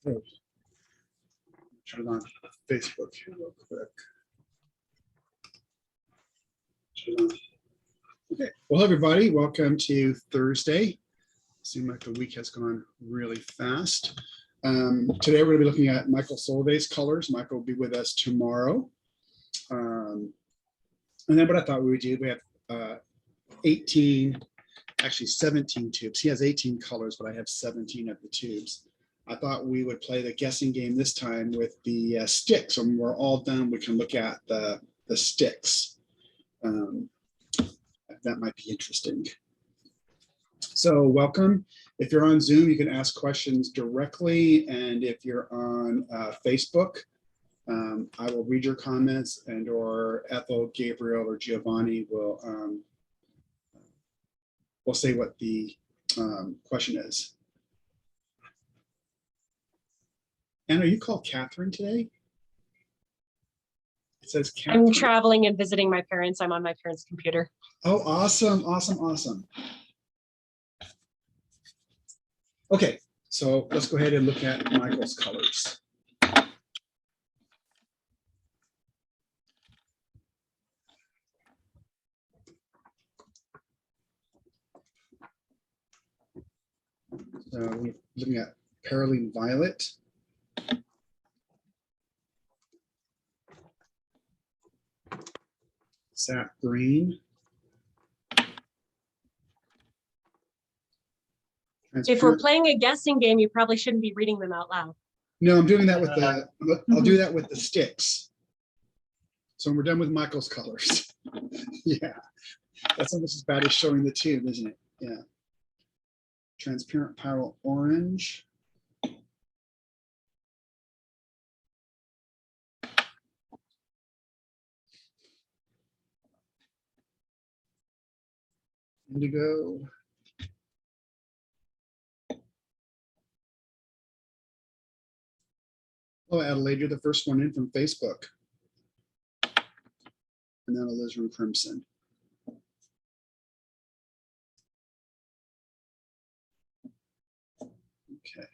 Oh, turn it on Facebook here real quick. Okay, well, everybody, welcome to Thursday. Seems like the week has gone really fast. Today we're going to be looking at Michael Solvay's colors. Michael will be with us tomorrow. And then what I thought we would do, we have 18, actually 17 tubes. He has 18 colors, but I have 17 of the tubes. I thought we would play the guessing game this time with the sticks. When we're all done, we can look at the sticks. That might be interesting. So welcome. If you're on Zoom, you can ask questions directly. And if you're on Facebook, I will read your comments, and or Ethel, Gabriel, or Giovanni will say what the question is. Anna, are you called Catherine today? It says Catherine. I'm traveling and visiting my parents. I'm on my parents' computer. Oh, awesome, awesome, awesome. Okay, so let's go ahead and look at Michael's colors. So we're looking at Perylene Violet, Sap Green, If we're playing a guessing game, you probably shouldn't be reading them out loud. No, I'm doing that with the, I'll do that with the sticks. So we're done with Michael's colors. Yeah, that's almost as bad as showing the tube, isn't it? Yeah. Transparent Pyrrole Orange. Indigo. Oh, Adelaide, you're the first one in from Facebook. And then Alizarin Crimson. Okay.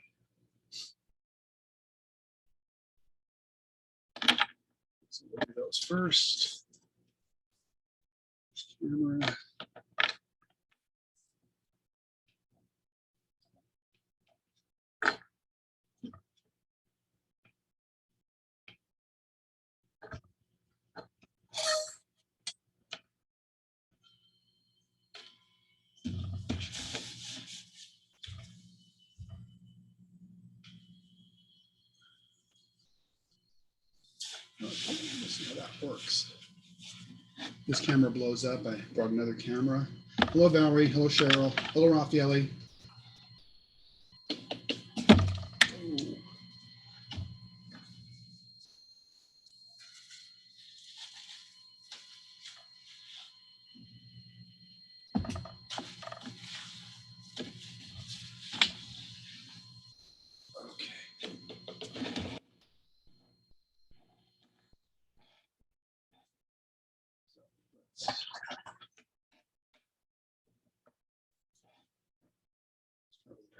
So we'll do those first. Camera. Okay, let's see how that works. This camera blows up. I brought another camera. Hello, Valerie. Hello, Cheryl. Hello, Raffaele.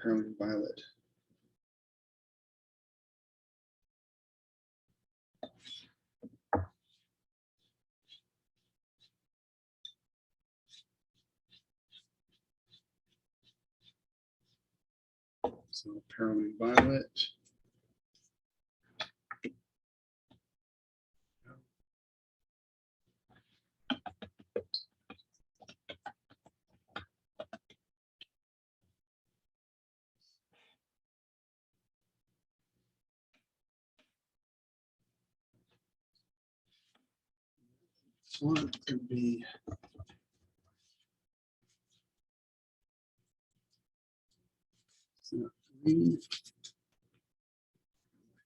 Perylene Violet. So Perylene Violet. This one could be green.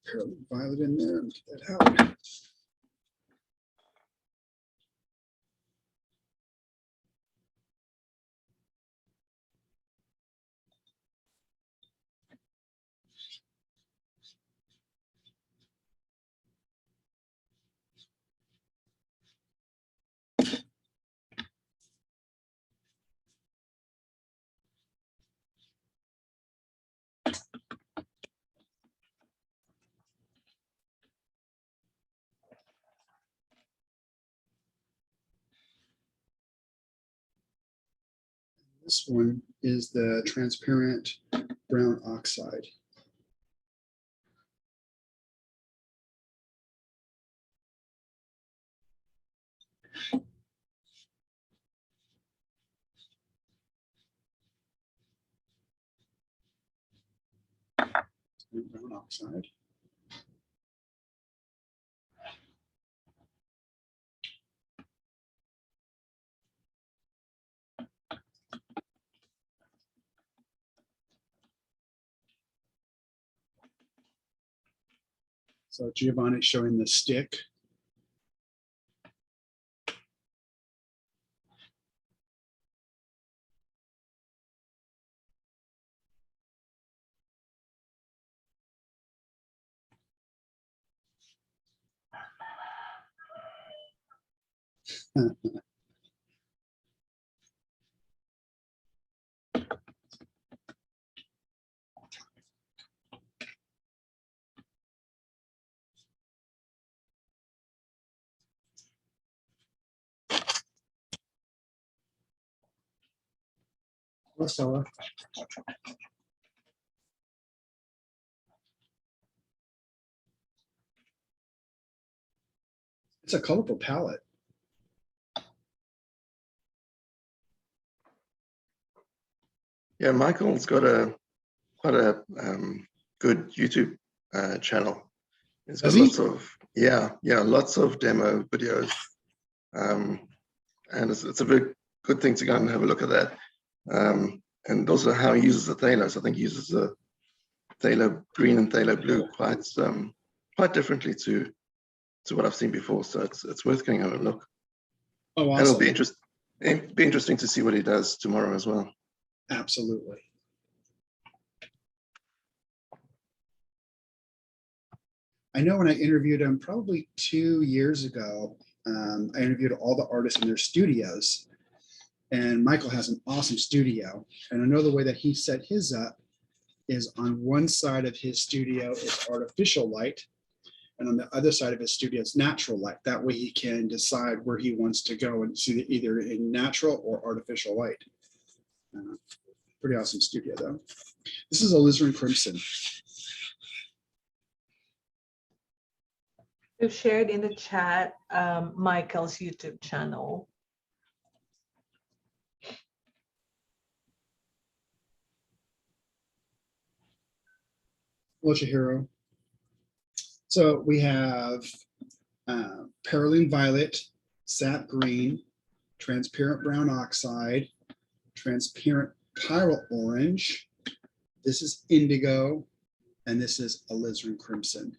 Perylene Violet in there. Get that out. This one is the transparent brown oxide. Brown oxide. So Giovanni's showing the stick. Stella. It's a colorful palette. Yeah, Michael's got quite a good YouTube channel. He's got lots of lots of demo videos, and it's a very good thing to go and have a look at that. And also how he uses the phthalos. I think he uses the phthalo green and phthalo blue quite differently to what I've seen before. So it's worth going and have a look. Oh, awesome. And it'll be interesting to see what he does tomorrow as well. Absolutely. I know when I interviewed him probably 2 years ago, I interviewed all the artists in their studios, and Michael has an awesome studio. And I know the way that he set his up is on one side of his studio is artificial light, and on the other side of his studio is natural light. That way he can decide where he wants to go and see either in natural or artificial light. Pretty awesome studio though. This is alizarin crimson. We've shared in the chat Michael's YouTube channel. Hero. So we have perylene violet, sap green, transparent brown oxide, transparent pyrrole orange. This is indigo, and this is alizarin crimson.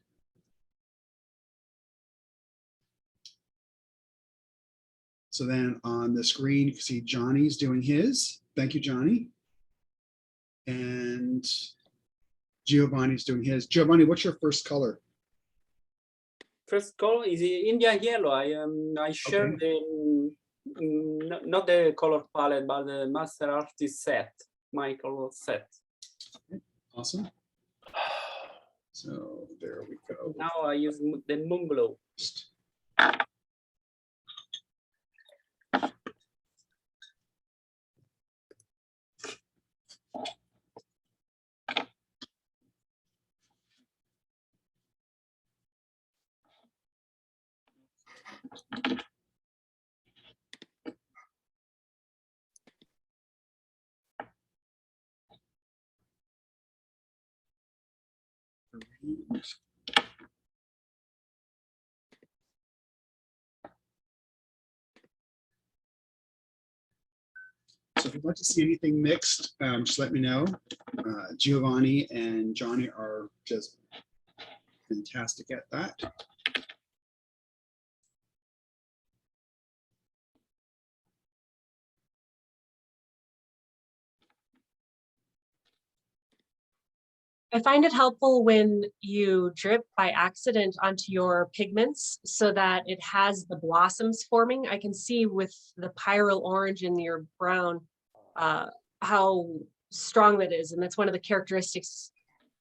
So then on the screen, you can see Johnny's doing his. Thank you, Johnny. And Giovanni's doing his. Giovanni, what's your first color? First color is the India yellow. I share the not the color palette, but the master artist set, Michael set. Okay, awesome. So there we go. Now I use the moon glow. So if you'd like to see anything mixed, just let me know. Giovanni and Johnny are just fantastic at that. I find it helpful when you drip by accident onto your pigments so that it has the blossoms forming. I can see with the pyrrole orange in your brown how strong that is. And that's one of the characteristics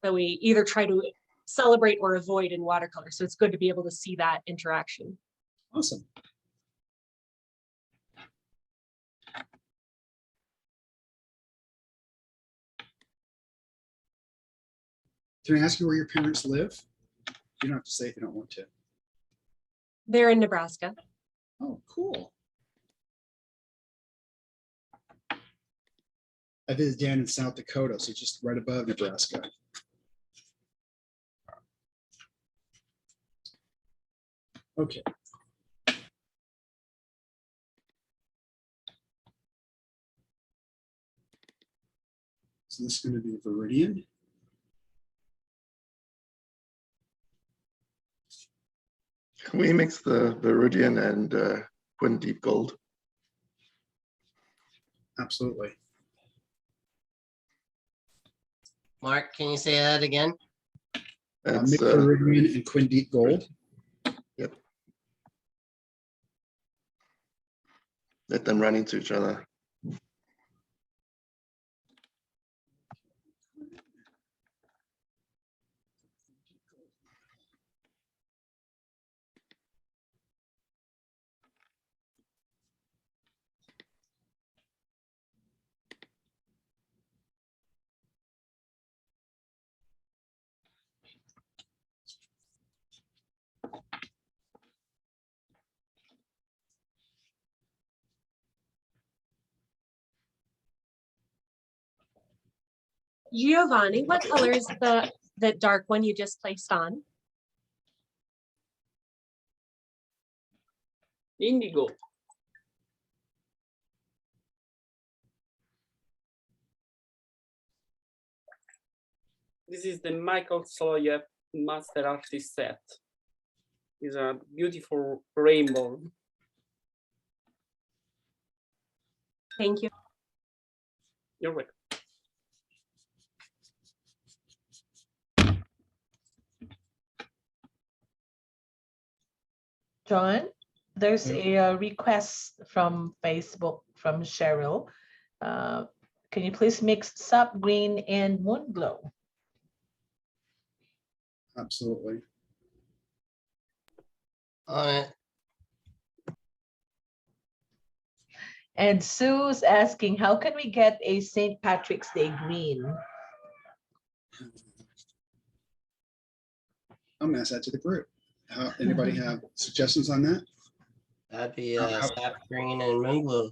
that we either try to celebrate or avoid in watercolor. So it's good to be able to see that interaction. Awesome. Can I ask you where your parents live? You don't have to say if you don't want to. They're in Nebraska. Oh, cool. I visited Dan in South Dakota, so just right above Nebraska. Okay. So this is going to be Viridian. Can we mix the Viridian and Quinn Deep Gold? Absolutely. Mark, can you say that again? That's, Mixed Viridian and Quinn Deep Gold. Yep. Let them run into each other. Giovanni, what color is the dark one you just placed on? Indigo. This is the Michael Solovyev Master Artist set. It's a beautiful rainbow. Thank you. You're welcome. John, there's a request from Facebook from Cheryl. Can you please mix sap green and moon glow? Absolutely. On it. And Sue's asking, how can we get a St. Patrick's Day green? I'm gonna ask that to the group. Anybody have suggestions on that? That'd be sap green and moon blue.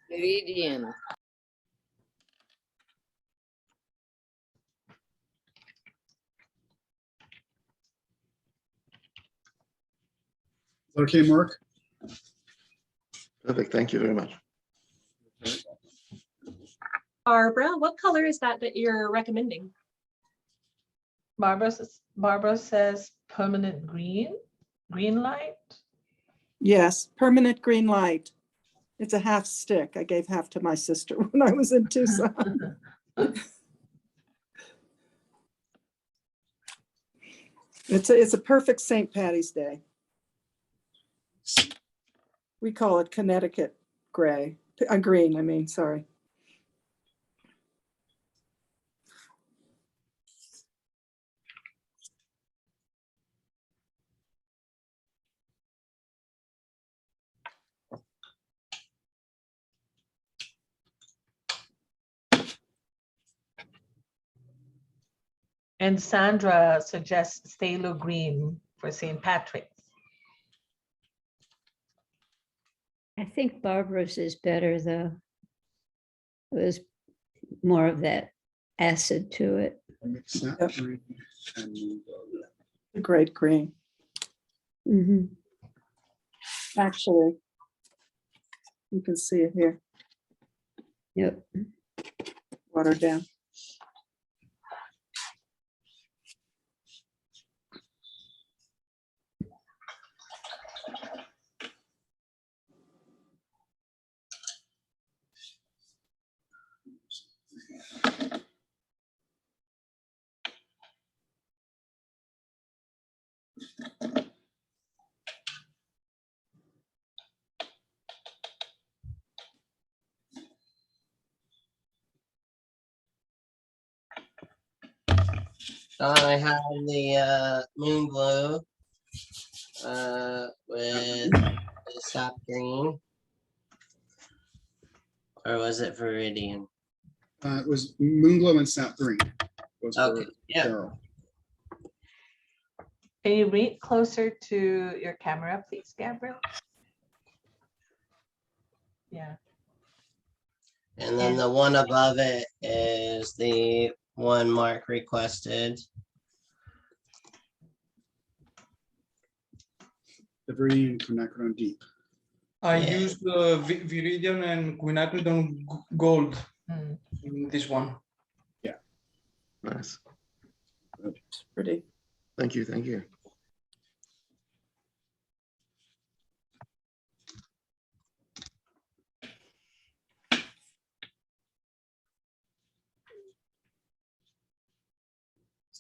Meridian. Okay, Mark? Perfect. Thank you very much. Barbara, what color is that you're recommending? Barbara says permanent green light. Yes, permanent green light. It's a half stick. I gave half to my sister when I was in Tucson. It's a perfect St. Patty's Day. We call it Connecticut gray, green, I mean, sorry. And Sandra suggests phthalo green for St. Patrick's. I think Barbara's is better though. There's more of that acid to it. Mix that Yep. green and moon glow. A great green. Mhm. Actually, you can see it here, Yep. watered down. I have the moon glow with the sap green. Or was it Viridian? It was Moonglow and Sap Green. Was for Okay, yeah. Carol. Can you read closer to your camera, please, Gabriel? Yeah. And then the one above it is the one Mark requested. The Viridian Quinacridone Deep. I Yeah. used Viridian and quinacridone gold Mm. in this one. Nice. It's pretty. Thank you. Thank you.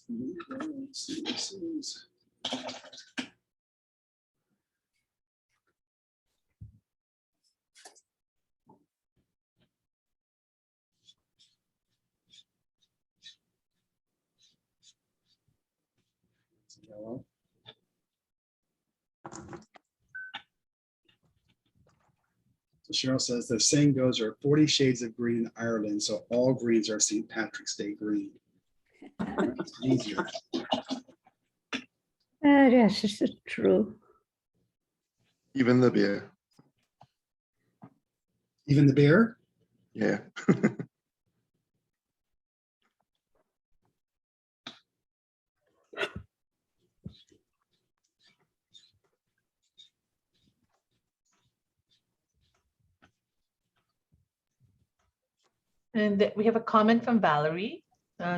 Let's see, this is- it's yellow. So Cheryl says the saying goes there are 40 shades of green in Ireland, so all greens are St. Patrick's Day green. It's easier. Yes, this is true. Even the beer. Even the bear? Yeah. And we have a comment from Valerie.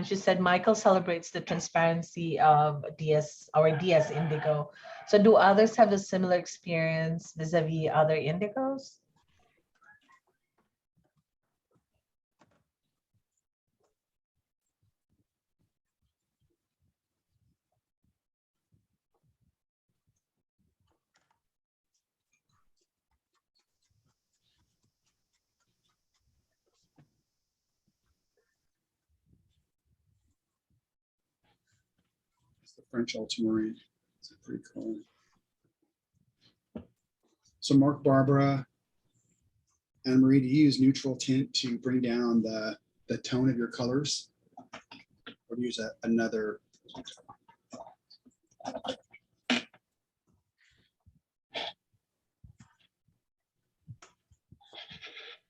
She said Michael celebrates the transparency of DS or DS indigo. So do others have a similar experience vis-a-vis other indigos? It's the French ultramarine. It's a pretty cool. So Mark, Barbara, and Marie, do you use neutral tint to bring down the tone of your colors? Or do you use another?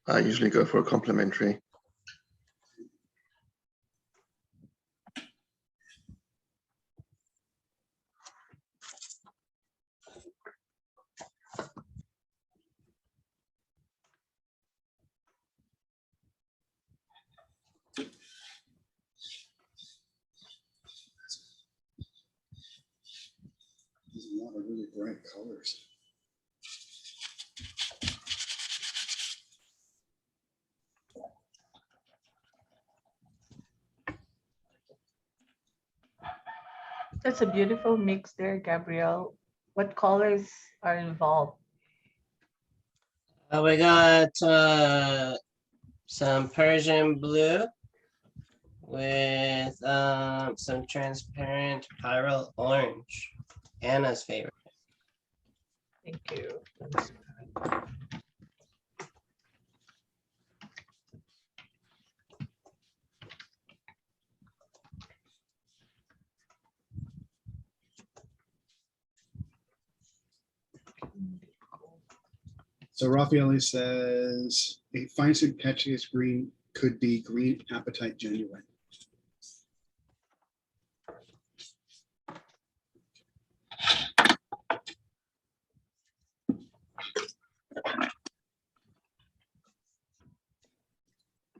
I usually go for a complementary. There's a lot of really bright colors. That's a beautiful mix there, Gabrielle. What colors are involved? We got some Persian blue with some transparent pyrrole orange. Anna's favorite. Thank you. So Raffaele says a fine St. Patrick's green could be green apatite genuine.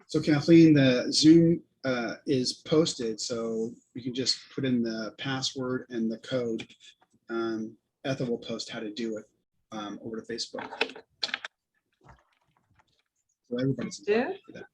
So Kathleen, the Zoom is posted, so you can just put in the password and the code. Ethel will post how to do it over to Facebook. So everybody's invited for that.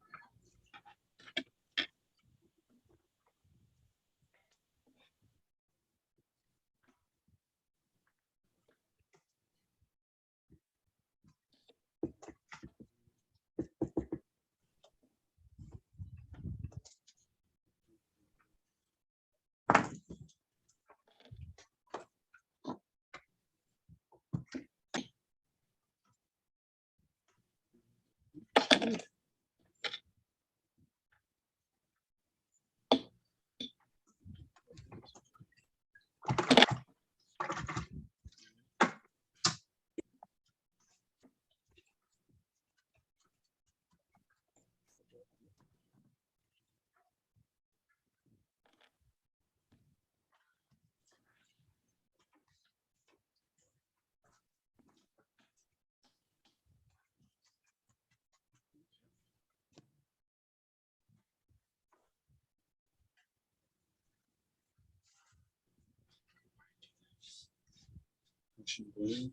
Ocean blue.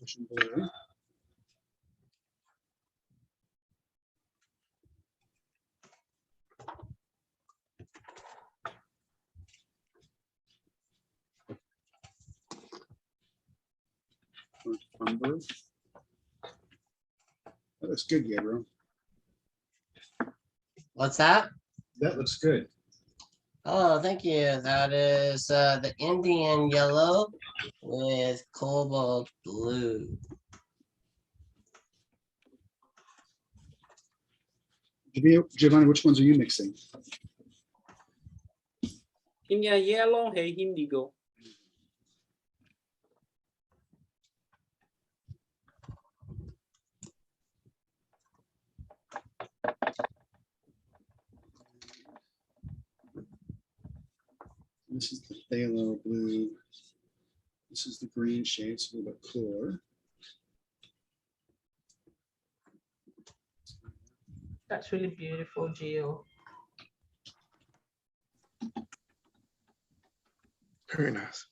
Ocean blue. Umber. That looks good, Gabriel. What's that? That looks good. Oh, thank you. That is the Indian yellow with cobalt blue. Giovanni, which ones are you mixing? India yellow e indigo. This is the phthalo blue. This is the green shade, it's a little bit cooler. That's really beautiful, Gio. Very nice.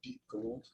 Deep gold.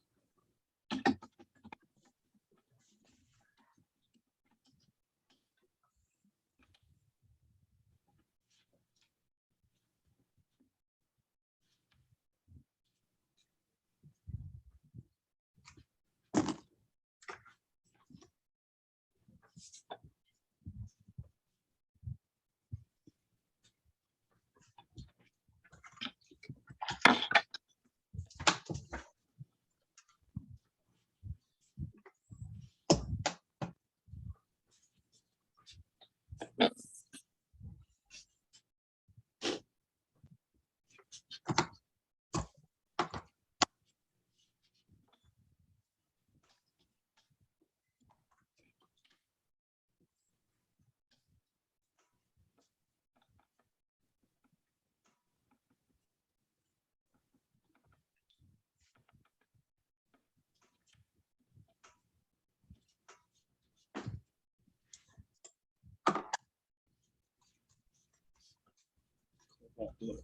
Cobalt blue.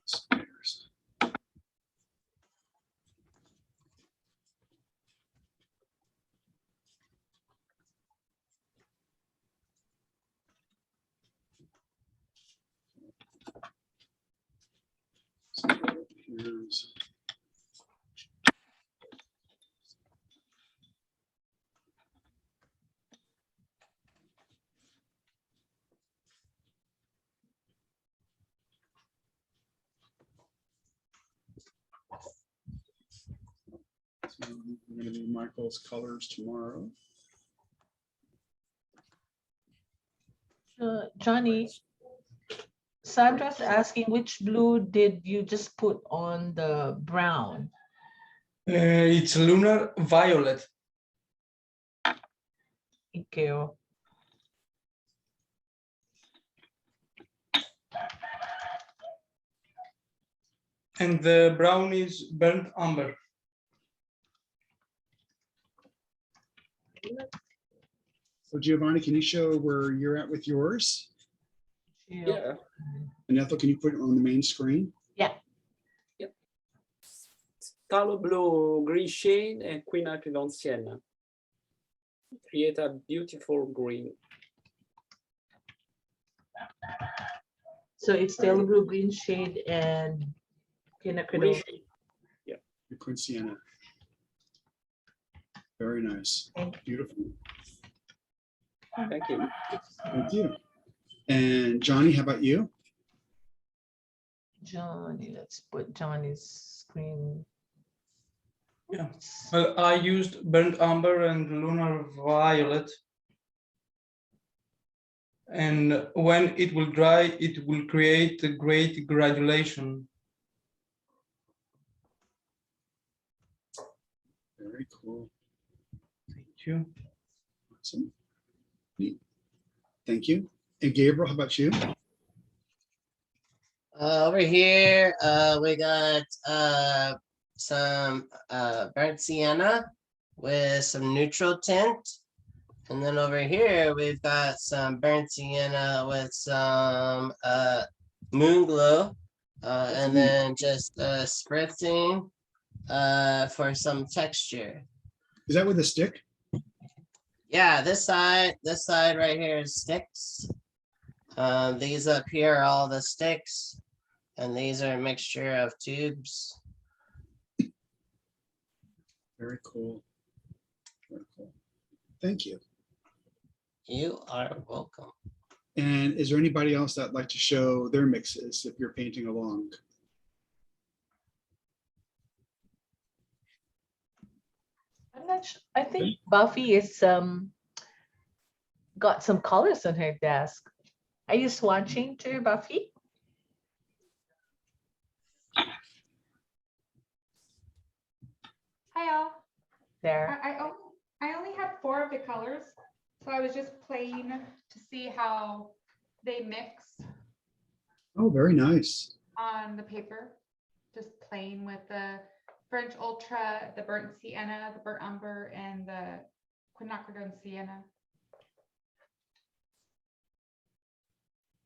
Spiders. So here's so we're going to do Michael's colors tomorrow. Johnny, Sandra's asking which blue did you just put on the brown? It's lunar violet. Thank you. And the brown is burnt umber. So Giovanni, can you show where you're at with yours? Yeah. And Ethel, can you put it on the main screen? Yeah. Phthalo blue, green shade, and quinacridone sienna. Create a beautiful green. So it's still blue, green shade, and Green quinacridone. shade. Your Queen Sienna. Very nice. Thank Beautiful. Thank you. Thank you. And Johnny, how about you? Johnny, let's put Johnny's screen. Yeah. Well, I used burnt umber and lunar violet. And when it will dry, it will create a great granulation. Very cool. Thank you. Awesome. Neat. Thank you. And Gabriel, how about you? Over here, we got some burnt sienna with some neutral tint. And then over here, we've got some burnt sienna with some moon glow. And then just spritzing for some texture. Is that with a stick? Yeah, this side right here is sticks. These up here are all the sticks. And these are a mixture of tubes. Very cool. Very cool. Thank you. You are welcome. And is there anybody else that'd like to show their mixes if you're painting along? I'm not sure. I think Buffy is got some colors on her desk. Are you swatching too, Buffy? Hi all. There. I only had 4 of the colors, so I was just playing to see how they mix Oh, very nice. on the paper. Just playing with the French Ultra, the burnt sienna, the burnt umber, and the quinacridone sienna.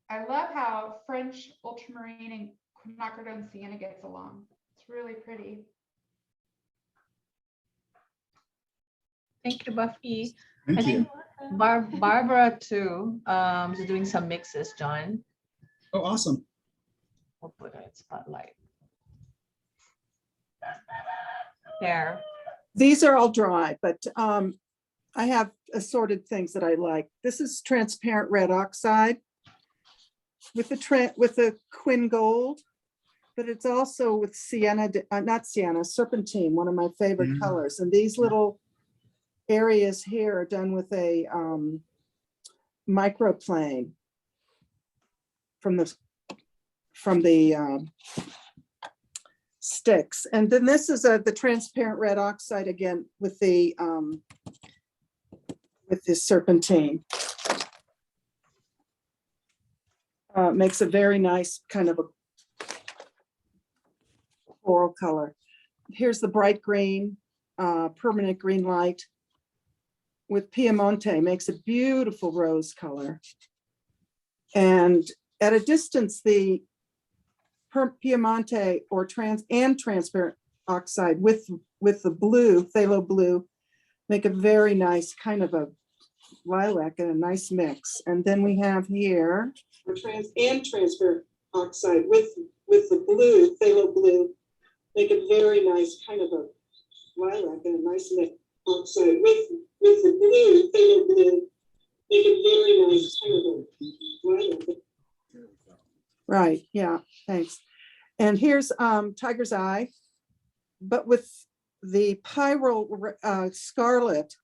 I love how French ultramarine and quinacridone sienna gets along. It's really pretty. Thank you, Buffy. I Thank you. think Barbara too is doing some mixes, John. Oh, awesome. We'll put her in spotlight. There. These are all dry, but I have assorted things that I like. This is transparent red oxide with the quin gold, but it's also with sienna, not sienna, serpentine, one of my favorite colors. And these little areas here are done with a microplane from the sticks. And then this is the transparent red oxide again with the serpentine. Makes a very nice kind of a coral color. Here's the bright green, permanent green light with Piemonte, makes a beautiful rose color. And at a distance, the Piemonte or transparent oxide with the blue, phthalo blue, make a very nice kind of a lilac and a nice mix. And then we have here transparent oxide with the blue, phthalo blue, make a very nice kind of a lilac and a nice mix. Oxide with the blue, phthalo blue, make a very nice kind of a lilac. Right, yeah, thanks. And here's Tiger's Eye, but with the Pyrrole Scarlet.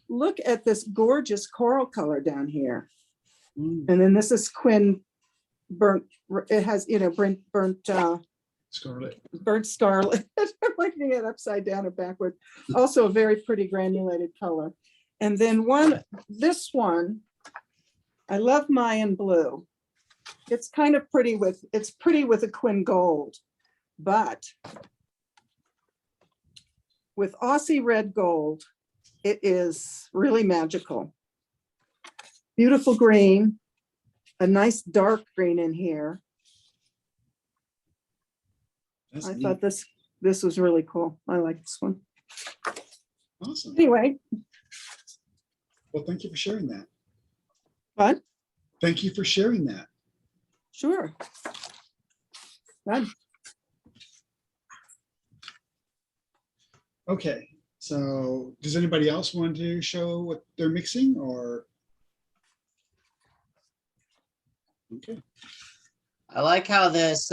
Look at this gorgeous coral color down here. And then this is Quin burnt, it has, Scarlet. burnt scarlet. I'm looking at it upside down and backward. Also a very pretty granulated color. And then this one, I love Mayan blue. It's kind of pretty it's pretty with a Quin gold, but with Aussie red gold, it is really magical. Beautiful green, a nice dark green in here. That's I neat. thought this was really cool. I like this one. Awesome. Anyway, Well, thank you for sharing that. but Thank you for sharing that. sure. Done. Okay, so does anybody else want to show what they're mixing or? Okay, I like how this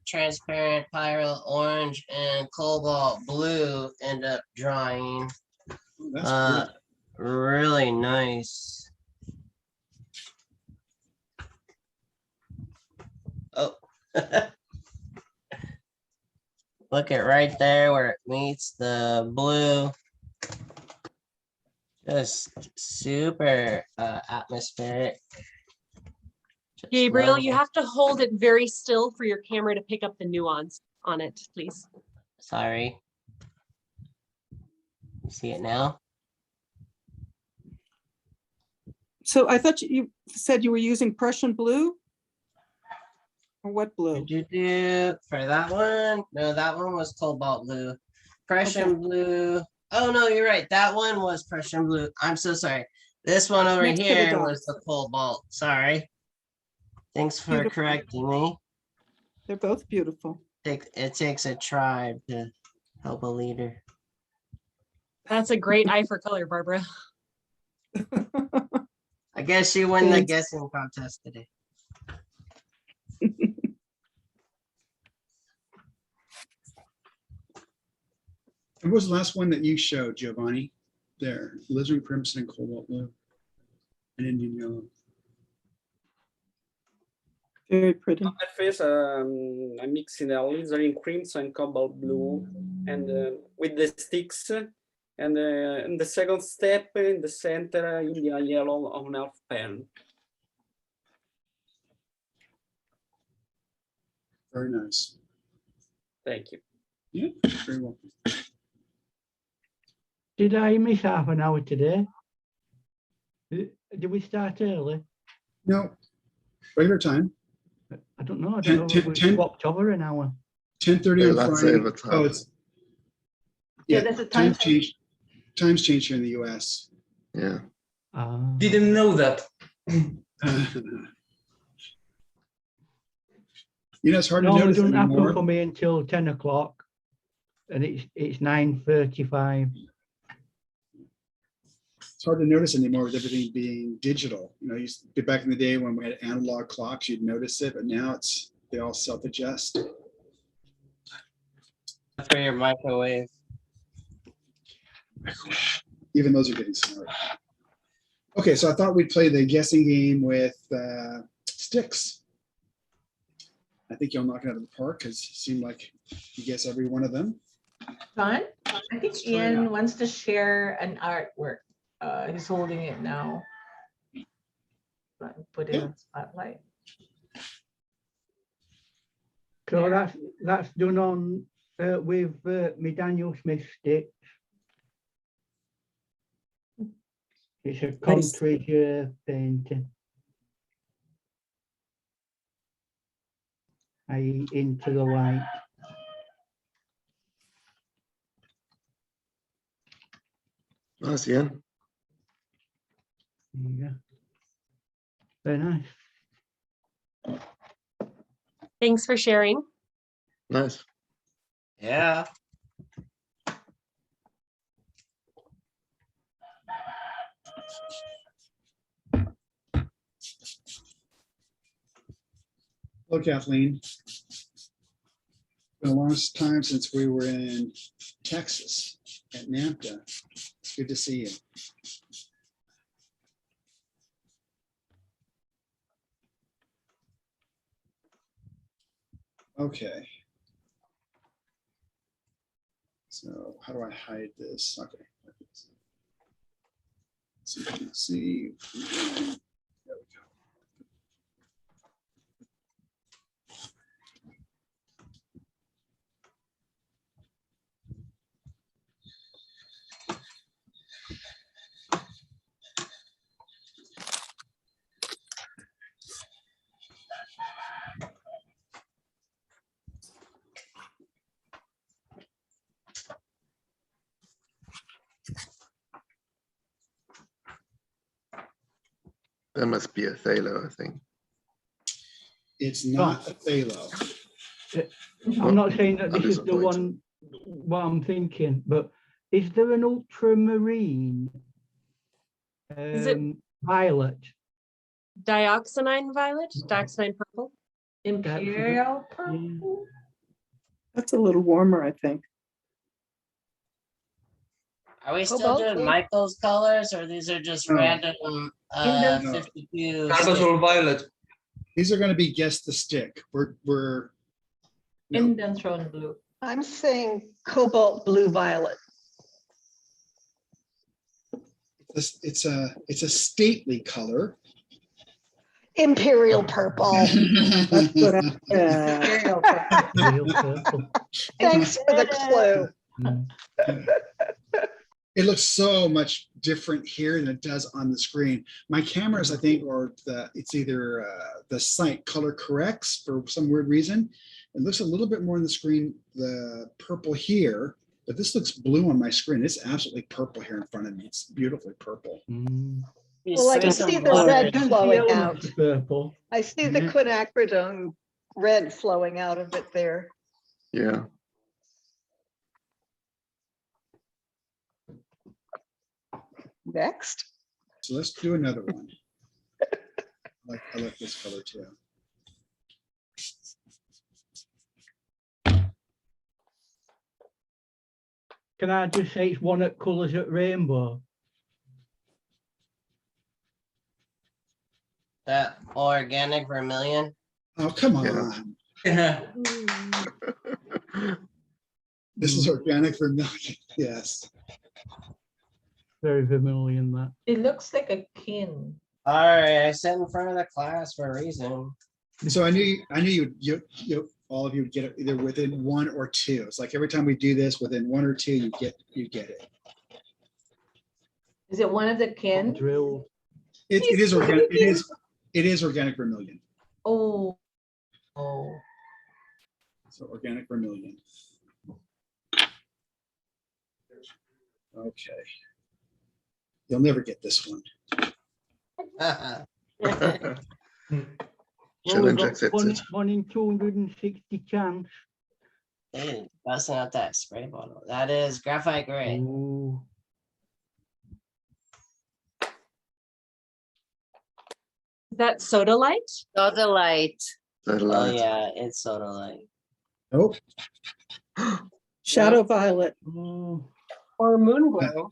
transparent pyrrole orange and cobalt blue end up drying. oh, that's great. Really nice. Oh. Look at right there where it meets the blue. Just super atmospheric. Just Gabriel, love you it. have to hold it very still for your camera to pick up the nuance on it, please. Sorry. You see it now? So I thought you said you were using Prussian blue? Or what blue? For that one? No, that one was cobalt blue. Prussian blue. Oh no, you're right. That one was Prussian blue. I'm so sorry. This one over Next to the here dots. was the cobalt. Sorry. Thanks for Beautiful. correcting me. They're both beautiful. It takes a tribe to help a leader. That's a great eye for color, Barbara. I guess you win the Thanks. guessing contest today. And what was the last one that you showed, Giovanni? There, alizarin crimson and cobalt blue and Indian yellow. Very pretty. At first, I'm mixing the alizarin crimson and cobalt blue, and with the sticks, and in the second step, in the center, Indian yellow on half pan. Very nice. Thank you. Yeah, very well. Did I miss half an hour today? Did we start early? No, regular time, I don't know. I Ten- don't know. ten- We ten- swapped over an hour. 10:30 Yeah, on that's Friday. overtime. Oh, it's. Yeah, Yeah, there's a time times change. Times change here in the US. Yeah. Didn't know that. It's hard to Normally notice doesn't happen anymore. for me until 10 o'clock, and it's 9:35. It's hard to notice anymore with everything being digital. Used to be back in the day when we had analog clocks, you'd notice it, but now they all self-adjust. For your microwave. Even those are getting smart. Okay, so I thought we'd play the guessing game with sticks. I think you'll knock it out of the park because it seemed like you guess every one of them. John, I think Let's try it Ian out. wants to share an artwork. He's holding it now. Put it Yeah. on spotlight. So that's done on with my Daniel Smith sticks. It's a country painting. Into the light. Nice, Ian. There you go. Very nice. Thanks for sharing. Nice. Yeah. Hello, Kathleen. Been a long time since we were in Texas at NAMTA. It's good to see you. Okay. So how do I hide this? Okay. So you can see. There we go. That must be a phthalo, I think. It's not a phthalo. I'm not saying that I'll this is the disappoint. one what I'm thinking, but is there an ultramarine Is it violet? dioxanine violet, dioxanine purple? Imperial purple. That's a little warmer, I think. Are we still Cobalt doing blue. Michael's colors, or these are just No. random the- 52? Carbazole violet. These are going to be guess the stick. We're no. Indanthrone blue. I'm saying cobalt blue violet. It's a stately color. Imperial purple. That's what I said. Imperial purple. Real purple. Thanks for the clue. Mm. It looks so much different here than it does on the screen. My cameras, I think, or it's either the site color corrects for some weird reason. It looks a little bit more on the screen, the purple here, but this looks blue on my screen. It's absolutely purple here in front of me. It's beautifully purple. Mm. Well, I can see the red flowing out. Purple. I see the Yeah. quinacridone red flowing out of it there. Yeah. Next. So let's do another one. I like this color too. Can I just say it's one that colours at rainbow? That organic vermilion. Oh, come Yeah. on. Yeah. This is organic vermilion. Yes. Very vermilion, that. It looks like a kin. All right, I sat in front of the class for a reason. So I knew you all of you would get it either within one or two. It's like every time we do this, within one or two, you get it. Is it one of the kin? Drill. It is organic. It is organic vermilion. Oh. Oh. So organic vermilion. Okay. You'll never get this one. Challenge we've got accepted. One in 260 chance. Hey, busting out that spray bottle. That is graphite gray. Ooh. Is that soda light? Soda light. Oh Satellite. yeah, it's soda light. Nope. Shadow violet. Oh. Or moon glow?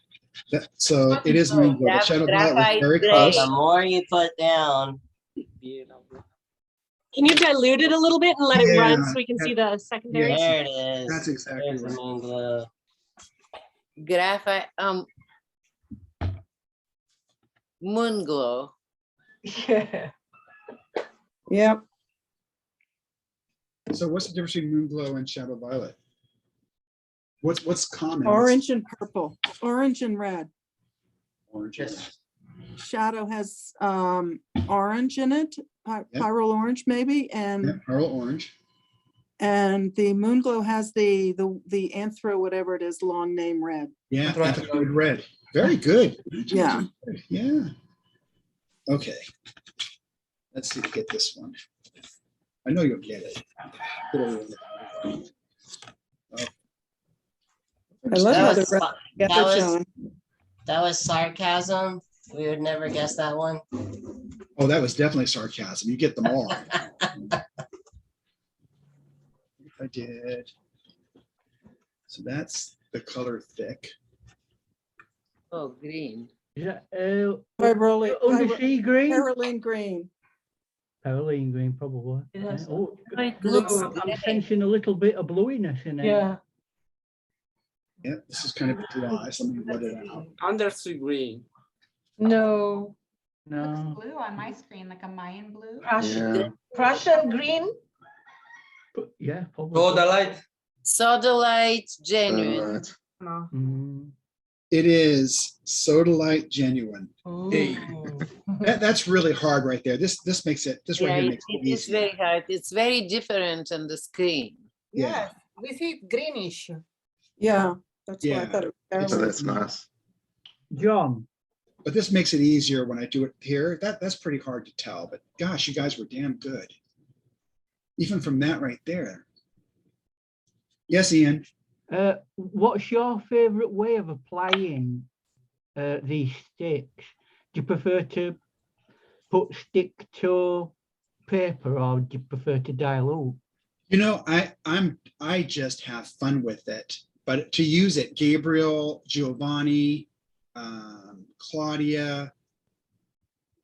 So it is moon glow. The shadow violet was very Well, close. the more you put down, Can you dilute it a little bit and let it run Yeah, so we can see the secondary? there it is. That's exactly There's the right. moon glow. Graphite, moon glow. Yeah. Yep. So what's the difference between moon glow and shadow violet? What's common? Orange and purple, orange and red. Orange. Yes. Shadow has orange in it, Yep. pyrrole orange maybe, Yeah, and pearl orange. the moon glow has the anthro, whatever it is, long name red. Yeah, That's right. anthropoid red. Very good. Yeah. Yeah. Okay. Let's see if we get this one. I know you'll get it. I love how That the was, red that together, was John. that was sarcasm. We would never guess that one. Oh, that was definitely sarcasm. You get them all. I did. So that's the color thick. Oh, green. Is that Pyrrole, undersea green? Caroline green. Perylene green, probably. It has Oh, bright looks blue. I'm sensing a little bit of bluiness in it. Yeah. Yeah, this is kind of dry, so let me let it out. Undersea green. No. Looks No, blue on my screen, like a Mayan blue. Prussian, Prussian green. but yeah, probably. Soda light. Sodalite genuine. Right. No. Mm. It is Sodalite Genuine. Hey. That's really hard right there. This makes it, this right Yeah, here it, makes it it is easy. very hard. It's very different on the screen. Yeah. Yes, we see it greenish. Yeah, that's why I Yeah. thought it It's- So was that's nice. John, But this makes it easier when I do it here. That's pretty hard to tell, but gosh, you guys were damn good. Even from that right there. Yes, Ian. what's your favorite way of applying these sticks? Do you prefer to put stick to paper, or do you prefer to dilute? You know, I just have fun with it, but to use it, Gabriel, Giovanni, Claudia,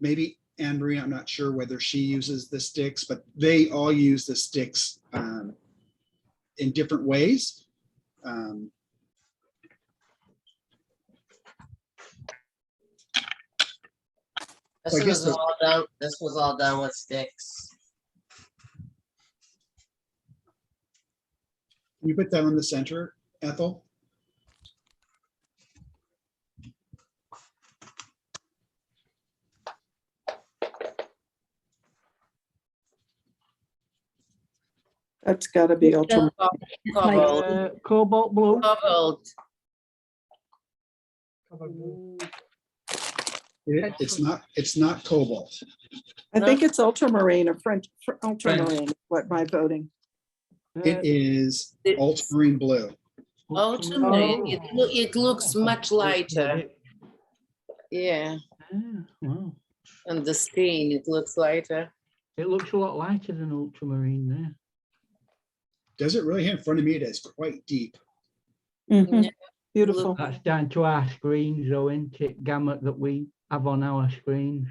maybe Anne Marie, I'm not sure whether she uses the sticks, but they all use the sticks in different ways. This I guess was all done. This was all done with sticks. Can you put that on the center, Ethel? That's gotta be ultra. Cobalt. Cobalt blue. Cobalt. It's not cobalt. I think it's ultramarine or French, ultramarine, what my voting. It is ultramarine blue. Ultramarine, Oh. it looks much lighter. Yeah, Wow. on the screen, it looks lighter. It looks a lot lighter than ultramarine there. Does it really? In front of me, it is quite deep. Mhm. Beautiful. That's down to our screens, though, isn't it? Gamut that we have on our screens.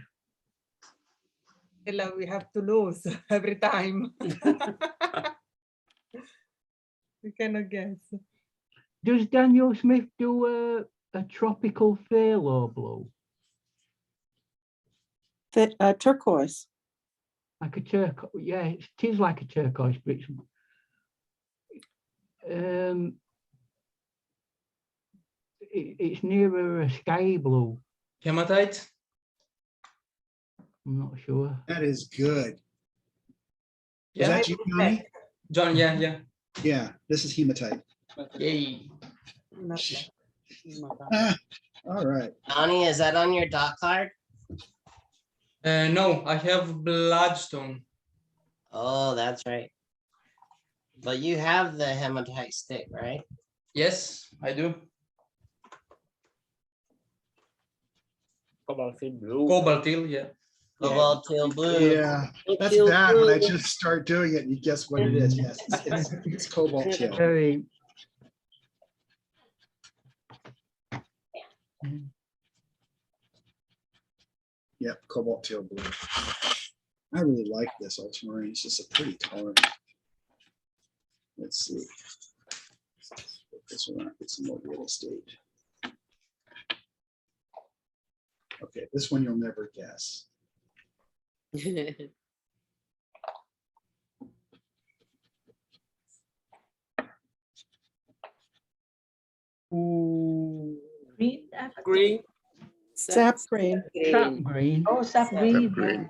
Ella, we have to lose every time. We cannot guess. Does Daniel Smith do a tropical phthalo blue? Turquoise. Like a turquoise? Yeah, it is like a turquoise, but it's nearer a sky blue. Hematite. I'm not sure. That is good. Is Yeah. that you, Johnny? John, yeah. Yeah, this is hematite. Yay. Ah, all right. Donnie, is that on your dot card? No, I have bloodstone. Oh, that's right. But you have the hematite stick, right? Yes, I do. Cobalt blue. Cobaltil, yeah. Cobalt teal blue. Yeah, that's Teal bad when I blue. just start doing it and you guess what it is. Yes, it's cobalt teal. Very. Yep, cobalt teal blue. I really like this ultramarine. It's just a pretty color. Let's see. Put this one, get some more real estate. Okay, this one you'll never guess. Green. Green. Sap green, Sap green. Oh, sap green. green.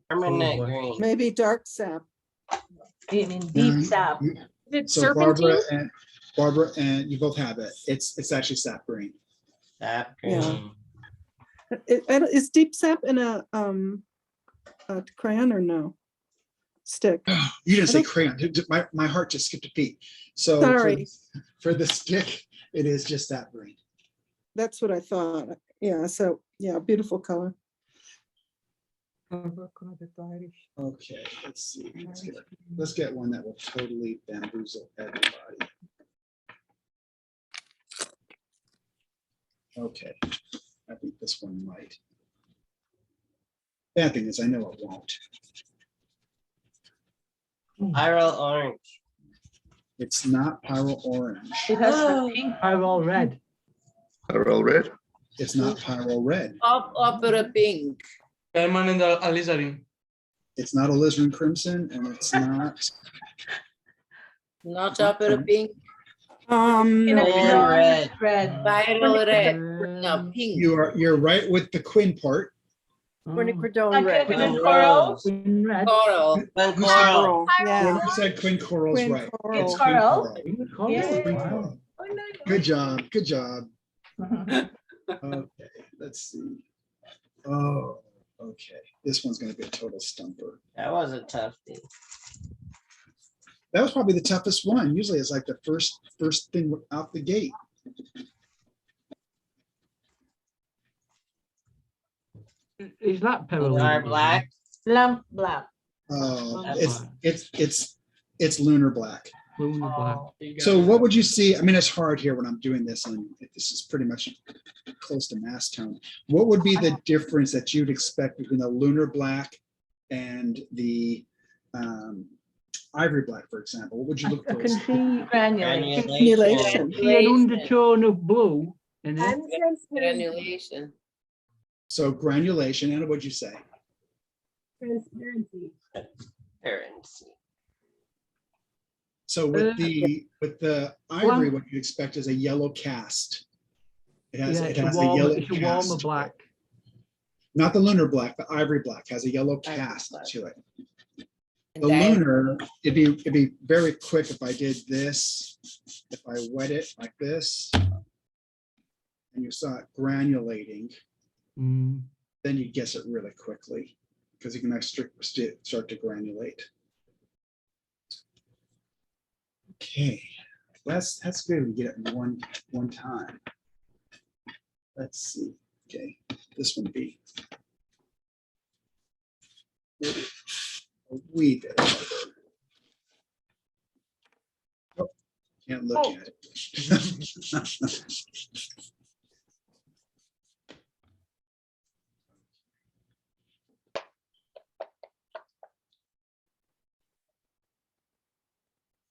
Permanent Oh, green. maybe dark sap. I mean, deep sap. Is it So serpentine? Barbara and you both have it. It's actually sap green. Sap Yeah. green. Is deep sap in a crayon or no? Stick. You didn't I say don't- crayon. My heart just skipped a beat. So Sorry. for the stick, it is just sap green. That's what I thought. Yeah, so, yeah, beautiful color. Okay, let's see. Let's get one that will totally bamboozle everybody. Okay, I think this one might. Bad thing is I know it won't. Pyrrole orange. It's not Pyrrole orange. It has Oh. the pink. Pyrrole red. Pyrrole red. It's not Pyrrole red. Opera pink. Permanent alizarin. It's not alizarin crimson, and it's not. Not opera pink. Quinacridone red. Red. Viral red. No, Um, pink. You're right with the quin part. Quinacridone Like red. a Quin coral. rose. in red. Coral. Quin Who said- coral. Yeah. Whoever said quin coral's Quin right. coral. It's It's quin coral. coral. In coral, Yeah. Quin wow. coral. Good job. Good job. Okay, let's see. Oh, okay. This one's going to be a total stumper. That was a tough thing. That was probably the toughest one. Usually it's like the first thing out the gate. Is that Lunar parallel? black. Lamp black. It's lunar black. Lunar black. Oh. So what would you see? I mean, it's hard here when I'm doing this, and this is pretty much close to mass tone. What would be the difference that you'd expect between the lunar black and the ivory black, for example? What would you look I for? can see Granulation. Granulation. an undertone of blue in it. Granulation. So granulation, Anna, what'd you say? Transparency. Transparency. So with the ivory, what you expect is a yellow cast. It has Yeah, it it's a has a warmer, yellow it's a warmer cast. black. Not the lunar black, the ivory black has a yellow Ivory cast black. to it. And The diamond. lunar, it'd be very quick if I did this, if I wet it like this, and you saw it granulating, Mm. then you guess it really quickly because you can actually start to granulate. Okay, that's good. We get it in one time. Let's see. Okay, this one be a wee bit harder. Oh, can't look at it.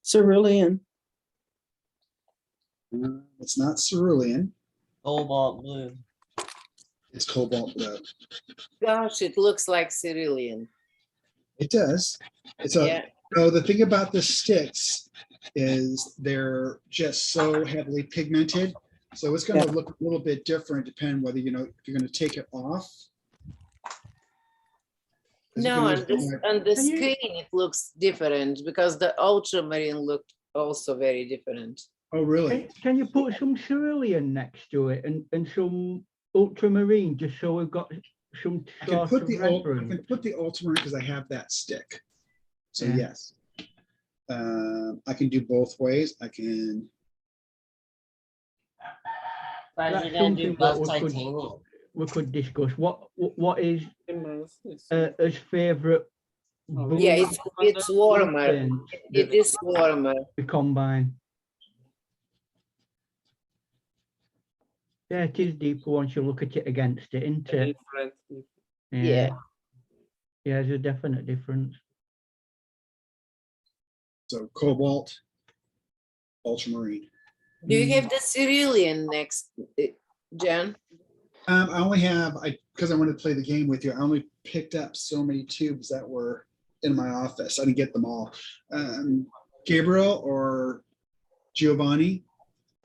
Cerulean. It's not cerulean, Cobalt blue. it's cobalt blue. Gosh, it looks like cerulean. It does. It's a, Yeah. no, the thing about the sticks is they're just so heavily pigmented. So it's gonna look a little bit different depending whether, if you're gonna take it off. 'Cause you No, can on use this like- on the Can you- screen it looks different because the ultramarine looked also very different. Oh, really? Can you put some cerulean next to it and some ultramarine, just so we've got some I can sort put of the reference? ultramarine because I have that stick. So Yeah. yes. I can do both ways. I can, But That's you're gonna do something that both titanium. we could discuss. What is It's- his favorite? Oh, Yeah, blue it's warmer. tint It that is warmer. we combine. Yeah, it is deeper once you look at it against it, isn't it? different. Yeah. Yeah, there's a definite difference. so cobalt, ultramarine. Do you have the cerulean next, Jen? I only have, because I wanted to play the game with you, I only picked up so many tubes that were in my office. I didn't get them all. Gabriel or Giovanni,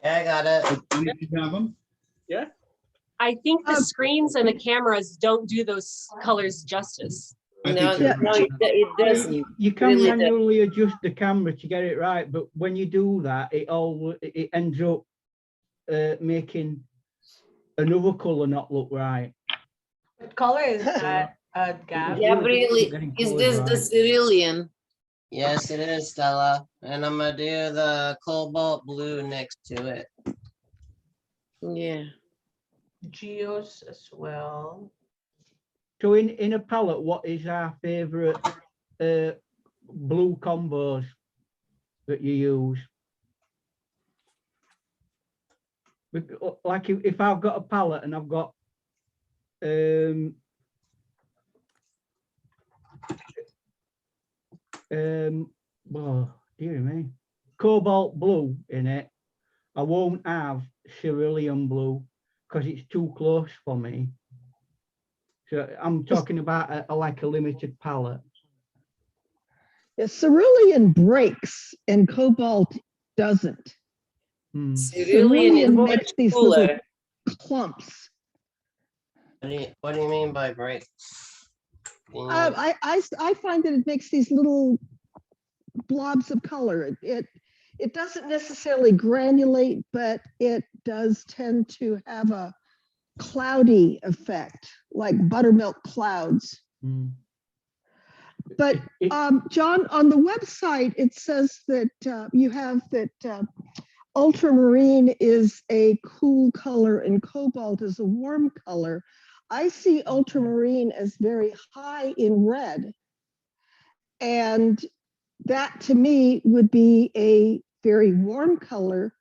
Yeah, I got it. any of you have them? I think the screens and the cameras don't do those colors justice. I No, think you're no, right. it doesn't. You can Really does. manually adjust the camera to get it right, but when you do that, it ends up making another color not look right. What color is that, Gab? Yeah, really really. getting Is colours this the right. cerulean? Yes, it is, Stella. And I'm gonna do the cobalt blue next to it. Yeah. Geos as well. So in a palette, what is our favorite blue combos that you use? Like if I've got a palette and I've got well, dear me, cobalt blue in it. I won't have cerulean blue because it's too close for me. So I'm talking about like a limited palette. Yeah, cerulean breaks and cobalt doesn't. Cerulean is makes these little clumps. What do you mean by break? I find that it makes these little blobs of color. It doesn't necessarily granulate, but it does tend to have a cloudy effect, like buttermilk clouds. But John, on the website, it says that you have that ultramarine is a cool color and cobalt is a warm color. I see ultramarine as very high in red. And that to me would be a very warm color.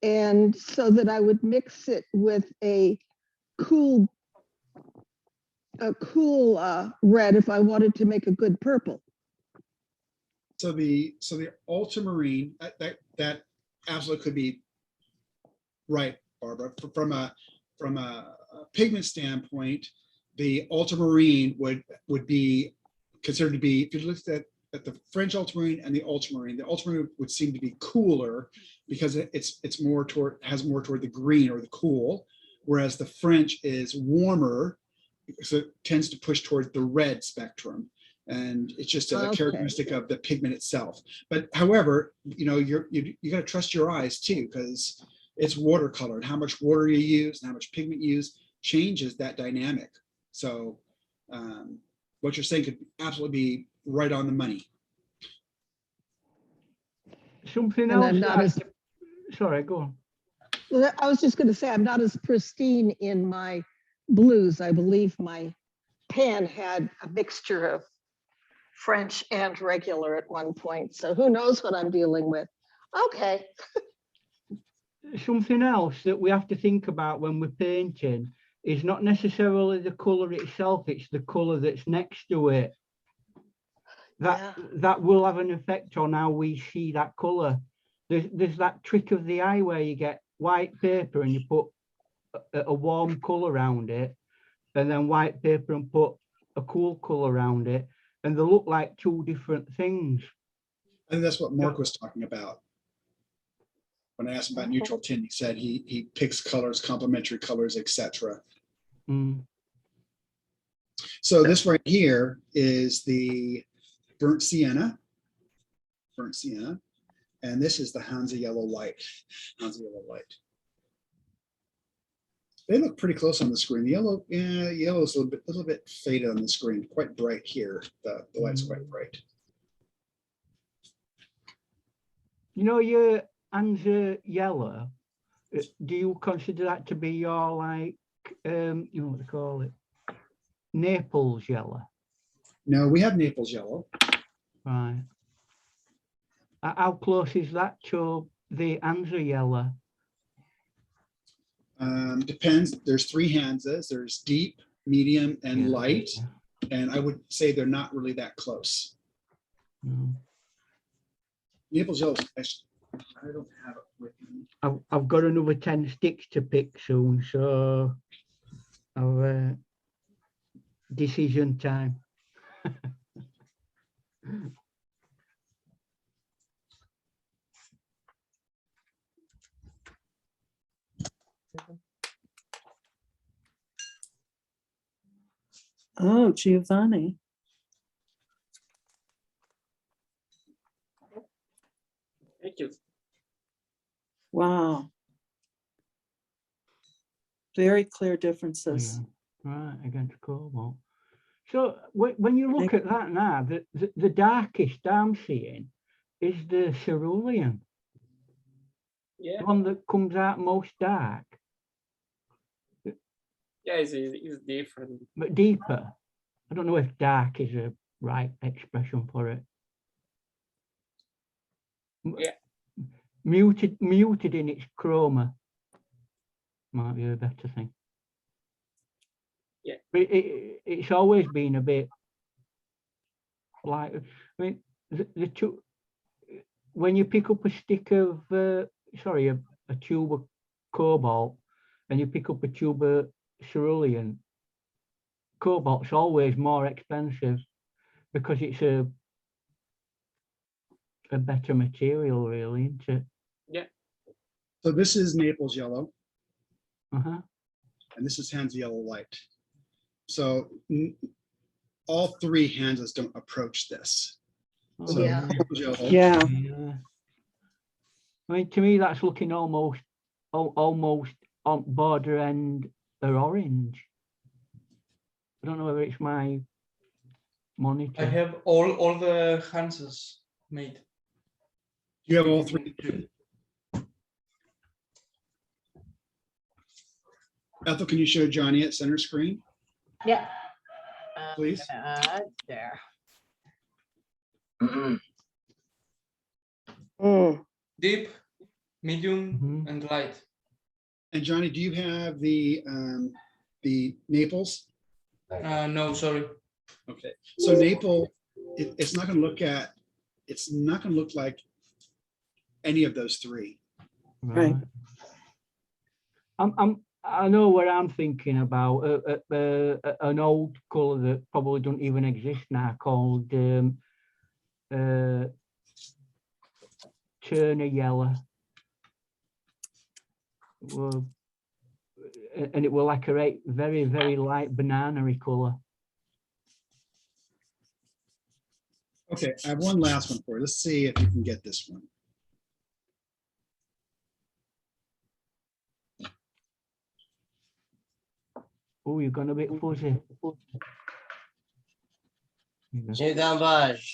And so that I would mix it with a cool red if I wanted to make a good purple. So the ultramarine, that absolutely could be right, Barbara. From a pigment standpoint, the ultramarine would be considered to be, if you looked at the French ultramarine and the ultramarine would seem to be cooler because it's has more toward the green or the cool, whereas the French is warmer, so it tends to push towards the red spectrum. And it's just a characteristic of the pigment itself. But however, you got to trust your eyes too, because it's watercolor, and how much water you use and how much pigment you use changes that dynamic. So what you're saying could absolutely be right on the money. Something And else. Sorry, go on. Well, I was just going to say, I'm not as pristine in my blues. I believe my pan had a mixture of French and regular at one point. So who knows what I'm dealing with. Okay. Something else that we have to think about when we're painting is not necessarily the color itself, it's the color that's next to it. That will have an effect on how we see that color. There's that trick of the eye where you get white paper and you put a warm color around it, and then white paper and put a cool color around it, and they look like two different things. I think that's what Mark was talking about. When I asked him about neutral tint, he said he picks colors, complementary colors, etc. So this right here is the burnt sienna, and this is the Hansa yellow light. They look pretty close on the screen. The yellow, yellow is a little bit faded on the screen. Quite bright here. The light's quite bright. You know, your Hansa yellow. Do you consider that to be your like, you know what they call it, Naples yellow? No, we have Naples yellow. Right. How close is that to the Hansa yellow? Depends. There's three Hansas. There's deep, medium, and light. And I would say they're not really that close. Naples yellow, I don't have it with me. I've got another 10 sticks to pick soon, so I've decision time. Oh, Giovanni. Thank you. Wow. Very clear differences. Right, against cobalt. So when you look at that now, the darkest I'm seeing is the cerulean. Yeah. The one that comes out most dark. Yeah, it's different. But deeper. I don't know if dark is a right expression for it. Yeah. Muted in its chroma might be a better thing. Yeah. But it's always been a bit like, I mean, the two, when you pick up a stick of, sorry, a tube of cobalt, and you pick up a tube of cerulean, cobalt's always more expensive because it's a better material, really, isn't it? So this is Naples yellow, Uh-huh. and this is Hansa yellow light. So all three Hansas don't approach this. So Yeah. Naples yellow, Yeah, Yeah. I mean, to me, that's looking almost on border end or orange. I don't know whether it's my monitor. I have all the Hanses made. you have all three. Ethel, can you show Johnny at center screen? Yeah. Please. There. Mm. Deep, medium, Mhm. and light. And Johnny, do you have the Naples? No, sorry. Okay, so Naples, it's not going to look at, it's not going to look like any of those three. Right. I know what I'm thinking about. An old color that probably don't even exist now, called Turner yellow. Well, and it was like a very, very light banana-y color. Okay, I have one last one for you. Let's see if you can get this one. Oh, you're gonna be fuzzy. New Gambage.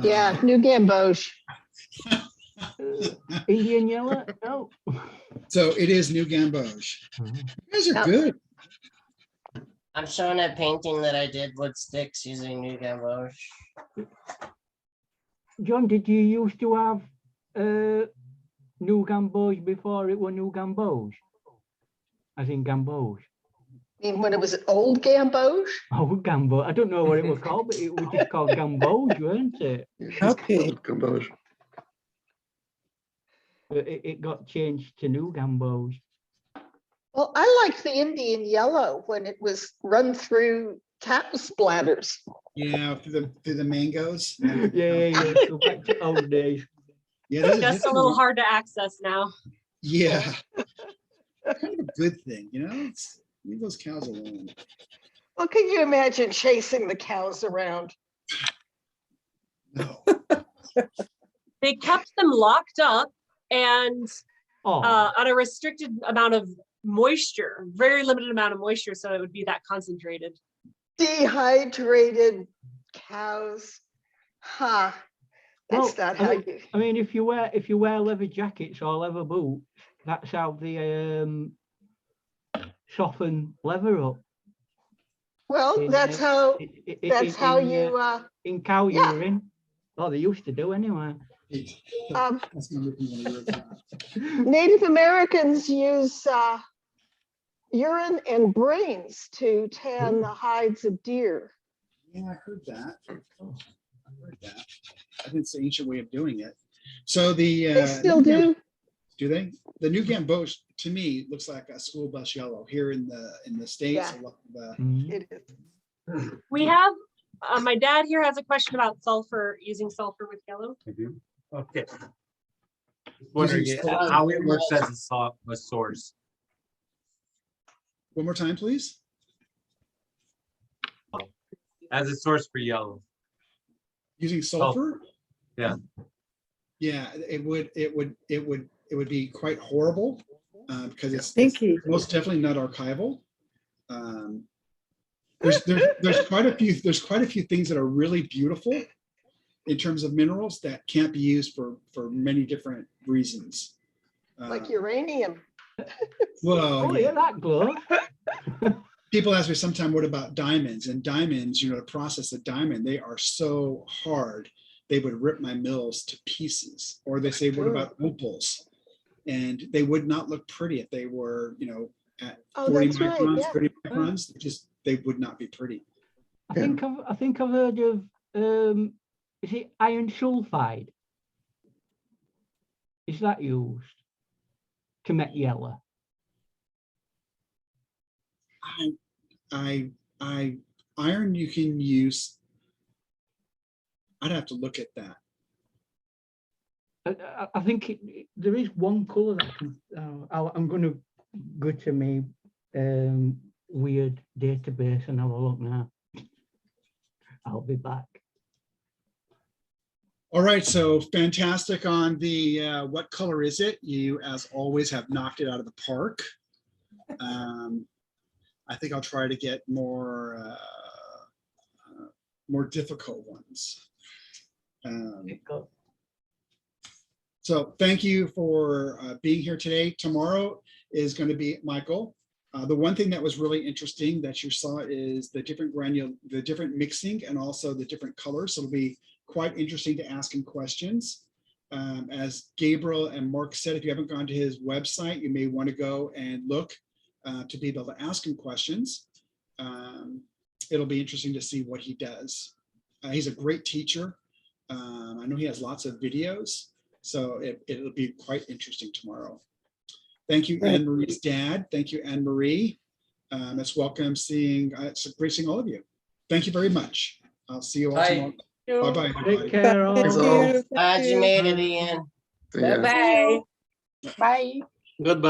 Yeah, New Gamboge. Indian yellow? No. So it is New Gamboge. You guys are Yep. good. I'm showing a painting that I did with sticks using New Gamboge. John, did you used to have New Gamboge before it were New Gamboge? As in Gamboge? I mean, when it was old Gamboge? Oh, Gamboge. I don't know what it was called, but it was just called Gamboge, weren't it? okay. Gamboge. But it got changed to New Gamboge. Well, I liked the Indian yellow when it was run through cow splatters. Yeah, through the mangoes. Yeah. Go back to old days. Yeah, there's Just a little hard to access now. Yeah. Kind of a good thing, you know? Leave those cows alone. Well, can you imagine chasing the cows around? No. They kept them locked up and Oh, on a restricted amount of moisture, very limited amount of moisture, so it would be that concentrated. Dehydrated cows. Ha. That's well, not how you. I mean, if you wear leather jackets or leather boots, that's how they soften leather up. Well, in, that's uh, how. That's how in, you. in cow yeah. urine. Oh, they used to do anyway. That's gonna look in one of yours. Native Americans use urine and brains to tan the hides of deer. Yeah, I heard that. I didn't say ancient way of doing it. So the They still do. Do they? The New Gamboge to me looks like a school bus yellow here in the States. Yeah. I love the- Mhm. It is. We have, my dad here has a question about sulfur, using sulfur with yellow. Okay. Wondering Using how it works as a source. One more time, please. As a source for yellow. Using sulfur? Yeah. Yeah, it would be quite horrible because it's Pinky. most definitely not archival. There's quite a few things that are really beautiful in terms of minerals that can't be used for many different reasons. Like uranium. Well, Oh, yeah. yeah, that glow. People ask me sometimes, what about diamonds? And diamonds, you know, to process a diamond, they are so hard, they would rip my mills to pieces. Or they say, what about opals? And they would not look pretty if they were, you know, at 40 that's right, microns, yeah. 30 microns, they would not be pretty. I think I've heard of is it iron sulfide? Is that used to make yellow? Iron you can use. I'd have to look at that. I think there is one color that can, I'm going to go to my weird database and have a look now. I'll be back. All right, so fantastic on the what color is it? You, as always, have knocked it out of the park. I think I'll try to get more difficult ones. So thank you for being here today. Tomorrow is going to be Michael. The one thing that was really interesting that you saw is the different mixing and also the different colors. So it'll be quite interesting to ask him questions. As Gabriel and Mark said, if you haven't gone to his website, you may want to go and look to be able to ask him questions. It'll be interesting to see what he does. He's a great teacher. I know he has lots of videos, so it'll be quite interesting tomorrow. Thank you, Anne Marie's dad. Thank you, Anne Marie. It's welcome seeing, it's great seeing all of you. Thank you very much. I'll see you all Bye. tomorrow. Bye-bye. everybody. Take care all. Thanks all. Glad you made it, Ian. See ya. Bye-bye. Bye. Goodbye.